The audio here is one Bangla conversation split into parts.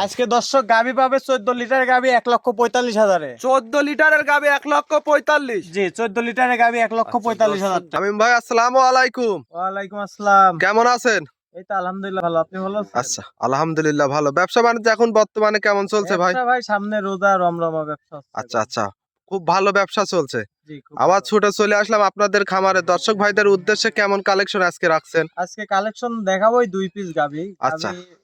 আজকে দর্শক গাভী পাবে 14 লিটার গাভী 1,45,000-এ। 14 লিটারের গাবি 1,45,000। জি 14 লিটারের গাভী 1,45,000 টাকা। আমিন ভাই আসসালামু আলাইকুম। ওয়ালাইকুম আসসালাম। কেমন আছেন? এই তো আলহামদুলিল্লাহ ভালো, আপনি ভালো আছেন? আচ্ছা আলহামদুলিল্লাহ ভালো। ব্যবসা বাণিজ্য এখন বর্তমানে কেমন চলছে ভাই? ব্যবসা ভাই সামনে রোজা রমরমা ব্যবসা হচ্ছে আচ্ছা এখন। আচ্ছা, খুব ভালো ব্যবসা চলছে। জি খুব আবার ভালো। ছুটে চলে আসলাম আপনাদের খামারে। দর্শক ভাইদের উদ্দেশ্যে কেমন কালেকশন আজকে রাখছেন? আজকে কালেকশন দেখাবোই 2 পিস গাভী। আচ্ছা, বেশি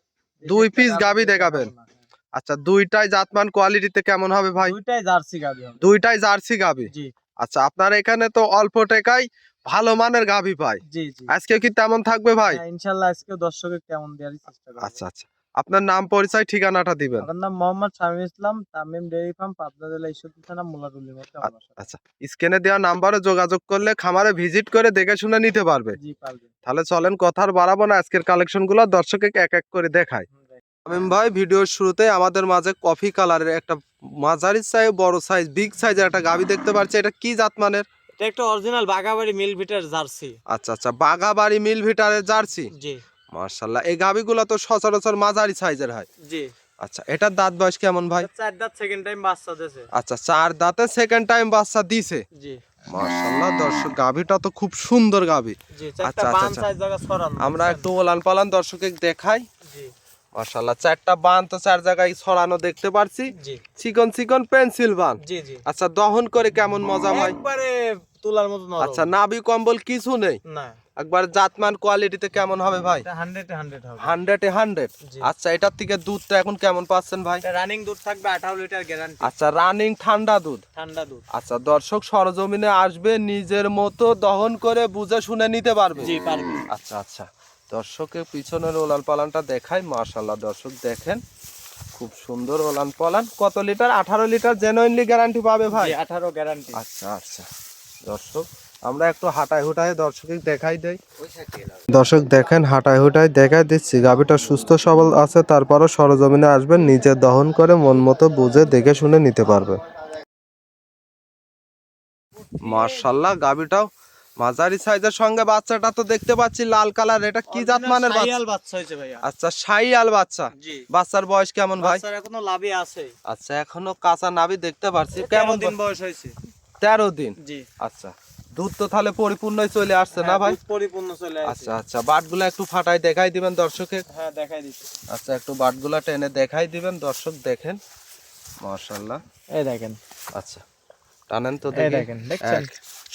2 একটা পিস গাবি বেশি দেখাবেন। দেখাবো না। আচ্ছা, দুইটাই জাতমান কোয়ালিটিতে কেমন হবে ভাই? দুইটাই জার্সি গাভী হবে। দুইটাই জার্সি গাবি। জি আচ্ছা, আপনার এখানে তো অল্প টাকায় ভালো মানের গাবি পায়। জি জি। আজকে কি তেমন থাকবে ভাই? হ্যাঁ ইনশাআল্লাহ আজকে দর্শকের কেমন দেওয়ার চেষ্টা করব। আচ্ছা আচ্ছা, আপনার নাম পরিচয় ঠিকানাটা দিবেন। আমার নাম মোহাম্মদ শামীম ইসলাম, তামিম ডেইরি ফার্ম, পাবনা জেলা ঈশ্বরদী থানা, মুলারুলির মধ্যে আমার বাসা। আচ্ছা, স্ক্রিনে দেওয়া নাম্বারে যোগাযোগ করলে খামারে ভিজিট করে দেখে শুনে নিতে পারবে। জি পারবে। তাহলে চলেন কথা আর বাড়াবো না, আজকের কালেকশন গুলো দর্শককে এক এক করে দেখায়। আমিন ভাই, ভিডিওর শুরুতে আমাদের মাঝে কফি কালারের একটা মাঝারি সাইজ বড় সাইজ বিগ সাইজের একটা গাভি দেখতে পাচ্ছি। এটা কি জাতমানের? এটা একটা অরিজিনাল বাগাবাড়ি মিল ভিটার জার্সি। আচ্ছা আচ্ছা, বাগাবাড়ি মিল ভিটারের জার্সি। জি মাশাআল্লাহ, এই গাভিগুলো তো সচরাচর মাঝারি সাইজের হয়। জি। আচ্ছা, এটার দাঁত বয়স কেমন ভাই? চার দাঁত সেকেন্ড টাইম বাচ্চা দিয়েছে। আচ্ছা, 4 দাঁতে সেকেন্ড টাইম বাচ্চা দিছে। জি মাশাআল্লাহ, দর্শক গাভিটা তো খুব সুন্দর গাভি। জি। আচ্ছা চারটা আচ্ছা বান আচ্ছা, সাইজ জায়গা ছড়ানো। আমরা একটু ওলান পালান দর্শকে দেখাই। জি মাশাআল্লাহ, 4টা বান তো 4 জায়গায় ছড়ানো দেখতে পারছি। জি চিকন চিকন পেন্সিল বান। জি জি। আচ্ছা, দহন করে কেমন মজা ভাই? একবারে তুলার মতো নরম। আচ্ছা, নাভি কম্বল কিছু নেই। না, একবার জাতমান কোয়ালিটিতে কেমন হবে ভাই? এটা 100-100 হবে। 100-এ 100। জি। আচ্ছা, এটার থেকে দুধটা এখন কেমন পাচ্ছেন ভাই? এটা রানিং দুধ থাকবে 18 লিটার গ্যারান্টি। আচ্ছা, রানিং ঠান্ডা দুধ। ঠান্ডা দুধ। আচ্ছা, দর্শক সরজমিনে আসবে, নিজের মতো দহন করে বুঝে শুনে নিতে পারবে। জি পারবে। আচ্ছা আচ্ছা, দর্শকের পিছনের ওলান পালানটা দেখাই। মাশাআল্লাহ, দর্শক দেখেন খুব সুন্দর ওলান পালান। কত লিটার? 18 লিটার জেনুইনলি গ্যারান্টি পাবে ভাই? জি 18 গ্যারান্টি। আচ্ছা আচ্ছা, দর্শক আমরা একটু হাঁটায় হুটায় দর্শকের দেখাই দেই। দর্শক দেখেন, হাঁটায় হুটায় দেখাই দিচ্ছি। গাভীটা সুস্থ সবল আছে, তারপরও সরজমিনে আসবেন, নিজে দহন করে মন মতো বুঝে দেখে শুনে নিতে পারবে। মাশাআল্লাহ, গাভীটাও মাঝারি সাইজের সঙ্গে বাচ্চাটা তো দেখতে পাচ্ছি লাল কালার। এটা কি জাত মানের বাচ্চা? শাহিয়াল বাচ্চা হয়েছে ভাইয়া। আচ্ছা, শাহিয়াল বাচ্চা। জি। বাচ্চার বয়স কেমন ভাই? বাচ্চার এখনো লাভই আছে। আচ্ছা, এখনো কাঁচা নাভি দেখতে পাচ্ছি। 13 কেমন দিন বয়স হয়েছে। 13 দিন। জি। আচ্ছা, দুধ তো তাহলে পরিপূর্ণই চলে আসছে না হ্যাঁ, ভাই? দুধ পরিপূর্ণ চলে আসছে। আচ্ছা আচ্ছা, বাটগুলো একটু ফাটাই দেখাই দিবেন দর্শকে। হ্যাঁ দেখাই দিচ্ছি। আচ্ছা, একটু বাটগুলা টেনে দেখাই দিবেন, দর্শক দেখেন। মাশাআল্লাহ, এই দেখেন। আচ্ছা টানেন তো এই দেখি। দেখেন, দেখছেন?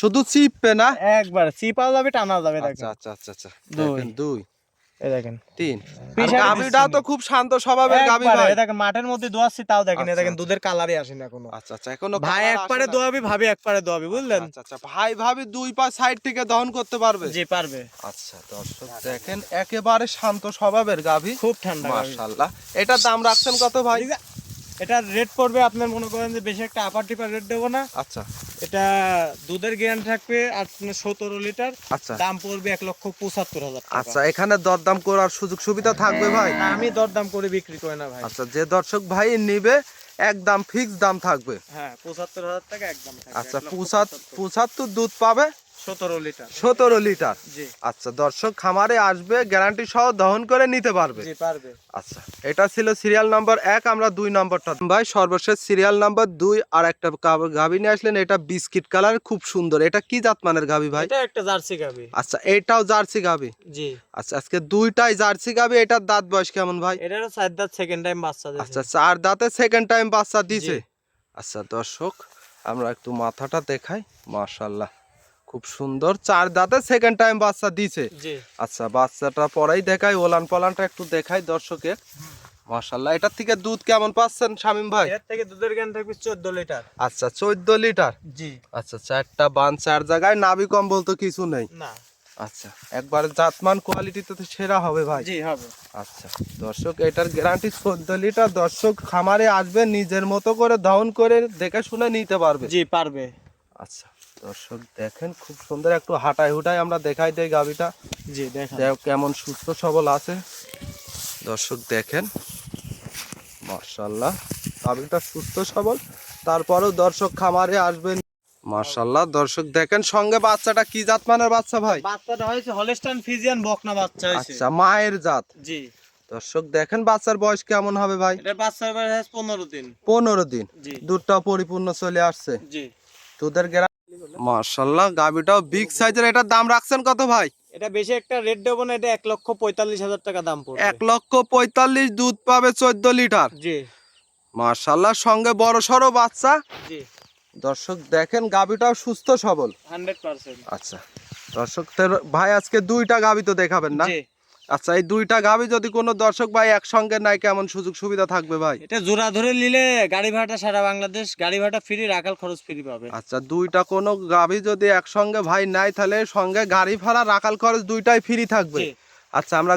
শুধু চিপবে না? একবার চিপাও যাবে টানা যাবে আচ্ছা দেখেন। আচ্ছা আচ্ছা আচ্ছা, দুই। দেখেন 2 এই দেখেন। 3। পিছাড়ি গাভীটাও দিচ্ছি তো না। খুব শান্ত স্বভাবের গাভী একবারে, ভাই। এই দেখেন মাঠের মধ্যে দোয়াচ্ছি তাও দেখেন, এই আচ্ছা, দেখেন আচ্ছা। দুধের কালারই আসেনি এখনো। আচ্ছা আচ্ছা, এখনো ভাই কালার একবারে আসে না। দোয়াবি, ভাবি একবারে দোয়াবি, বুঝলেন? আচ্ছা আচ্ছা, ভাই ভাবি দুই পা সাইড থেকে দহন করতে পারবে। জি পারবে। আচ্ছা, দর্শক দেখেন একেবারে শান্ত স্বভাবের গাভী। খুব ঠান্ডা গাভী। মাশাআল্লাহ, এটার দাম রাখছেন কত ভাই? এটা রেট পড়বে আপনার, মনে করেন যে বেশি একটা আপার টিপার রেট দেবো না। আচ্ছা এটা দুধের গ্যারান্টি থাকবে আপনার 17 লিটার। আচ্ছা দাম পড়বে 1,75,000 টাকা। আচ্ছা, এখানে দরদাম করার সুযোগ সুবিধা থাকবে ভাই? না, আমি দরদাম করে বিক্রি করি না ভাই। আচ্ছা, যে দর্শক ভাই নিবে একদম ফিক্স দাম থাকবে। হ্যাঁ 75,000 টাকা একদম থাকবে। আচ্ছা, 1,75,000 75 দুধ পাবে 17 লিটার। 17 লিটার। জি আচ্ছা, দর্শক খামারে আসবে, গ্যারান্টি সহ দহন করে নিতে পারবে। জি পারবে। আচ্ছা, এটা ছিল সিরিয়াল নাম্বার 1। আমরা 2 নম্বরটা ভাই, সর্বশেষ সিরিয়াল নাম্বার 2 আর একটা গাভী নিয়ে আসলেন। এটা বিস্কিট কালার, খুব সুন্দর। এটা কি জাতমানের গাভী ভাই? এটা একটা জার্সি গাভী। আচ্ছা, এটাও জার্সি গাভী। জি। আচ্ছা, আজকে দুইটাই জার্সি গাভী। এটার দাঁত বয়স কেমন ভাই? এটারও 4 দাঁত সেকেন্ড টাইম বাচ্চা দিয়েছে। আচ্ছা, 4 দাঁতে সেকেন্ড টাইম বাচ্চা দিছে। জি। আচ্ছা, দর্শক আমরা একটু মাথাটা দেখাই। মাশাআল্লাহ, খুব সুন্দর। 4 দাঁতে সেকেন্ড টাইম বাচ্চা দিছে। জি। আচ্ছা, বাচ্চাটা পরেই দেখাই, ওলান পালানটা একটু দেখাই দর্শকে। মাশাআল্লাহ, এটার থেকে দুধ কেমন পাচ্ছেন শামিম ভাই? এর থেকে দুধের গ্যারান্টি থাকবে 14 লিটার। আচ্ছা, 14 লিটার। জি। আচ্ছা, 4টা বান 4 জায়গায়, নাভি কম্বল তো কিছু নেই। না। আচ্ছা, একবার জাতমান কোয়ালিটিতে তো সেরা হবে ভাই। জি হবে। আচ্ছা, দর্শক এটার গ্যারান্টি 14 লিটার। দর্শক খামারে আসবে, নিজের মতো করে দহন করে দেখে শুনে নিতে পারবে। জি পারবে। আচ্ছা, দর্শক দেখেন খুব সুন্দর। একটু হাঁটায় হুটায় আমরা দেখাই দেই গাভীটা। জি দেখেন। দেখ কেমন সুস্থ সবল আছে। দর্শক দেখেন, মাশাআল্লাহ, গাভীটা সুস্থ সবল, তারপরেও দর্শক খামারে আসবেন। মাশাআল্লাহ, দর্শক দেখেন সঙ্গে বাচ্চাটা কি জাত মানের বাচ্চা ভাই? বাচ্চাটা হয়েছে হলস্টাইন ফ্রিজিয়ান বকনা বাচ্চা হয়েছে। আচ্ছা, মায়ের জাত। জি। দর্শক দেখেন বাচ্চার বয়স কেমন হবে ভাই? এটা বাচ্চার বয়স 15 দিন। 15 দিন। জি দুধটা পরিপূর্ণ চলে আসছে। জি। দুধের গ্যারান্টি মাশাআল্লাহ। গাবিটাও বিগ সাইজের। এটার দাম রাখছেন কত ভাই? এটা বেশি একটা রেট দেবো না, এটা 1,45,000 টাকা দাম পড়বে। 1,45,000। দুধ পাবে 14 লিটার। জি মাশাআল্লাহ, সঙ্গে বড় সড়ো বাচ্চা। জি। দর্শক দেখেন গাবিটাও সুস্থ সবল। 100%। আচ্ছা দর্শক, ভাই আজকে দুইটা গাবি তো দেখাবেন না? জি। আচ্ছা, এই দুইটা গাবি যদি কোনো দর্শক ভাই একসঙ্গে নাই, কেমন সুযোগ সুবিধা থাকবে ভাই? এটা জোড়া ধরে নিলে গাড়ি ভাড়াটা সারা বাংলাদেশ, গাড়ি ভাড়া ফ্রি, রাখাল খরচ ফ্রি পাবে। আচ্ছা, দুইটা কোনো গাবি যদি একসঙ্গে ভাই নাই, তাহলে সঙ্গে গাড়ি ভাড়া রাখাল খরচ দুইটাই ফ্রি থাকবে। জি। আচ্ছা, আমরা